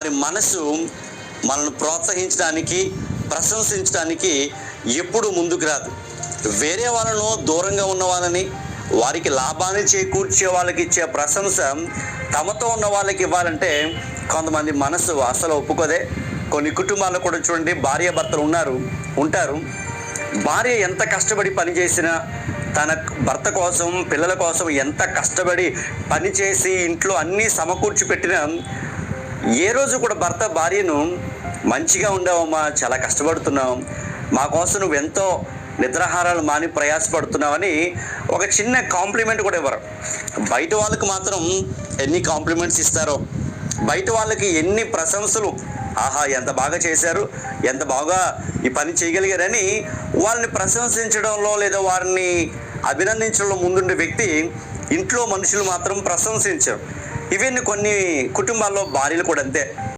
మనసు మనల్ని ప్రోత్సహించడానికి, ప్రశంసించడానికి ఎప్పుడు ముందుకు రాదు. వేరే వాళ్ళను, దూరంగా ఉన్న వాళ్ళని, వారికి లాభాన్ని చేకూర్చే వాళ్ళకి ఇచ్చే ప్రశంస తమతో ఉన్న వాళ్ళకి ఇవ్వాలంటే కొంతమంది మనసు అసలు ఒప్పుకోదే. కొన్ని కుటుంబాల్లో కూడా చూడండి, భార్యాభర్తలు ఉంటారు. భార్య ఎంత కష్టపడి పనిచేసినా, తన భర్త కోసం, పిల్లల కోసం ఎంత కష్టపడి పనిచేసి ఇంట్లో అన్నీ సమకూర్చి పెట్టినా ఏ రోజు కూడా భర్త భార్యను మంచిగా ఉండవమ్మా, చాలా కష్టపడుతున్నావు, మా కోసం నువ్వెంతో నిద్రాహారాలు మాని ప్రయాసపడుతున్నావని ఒక చిన్న కాంప్లిమెంట్ కూడా ఇవ్వరు. బయట వాళ్ళకి మాత్రం ఎన్ని కాంప్లిమెంట్స్ ఇస్తారో, బయట వాళ్ళకి ఎన్ని ప్రశంసలు, ఆహా ఎంత బాగా చేశారు, ఎంత బాగా ఈ పని చేయగలిగారని వాళ్ళని ప్రశంసించడంలో లేదా వారిని అభినందించడంలో ముందుండే వ్యక్తి ఇంట్లో మనుషులు మాత్రం ప్రశంసించరు. ఇవన్నీ కొన్ని కుటుంబాల్లో భార్యలు కూడా అంతే.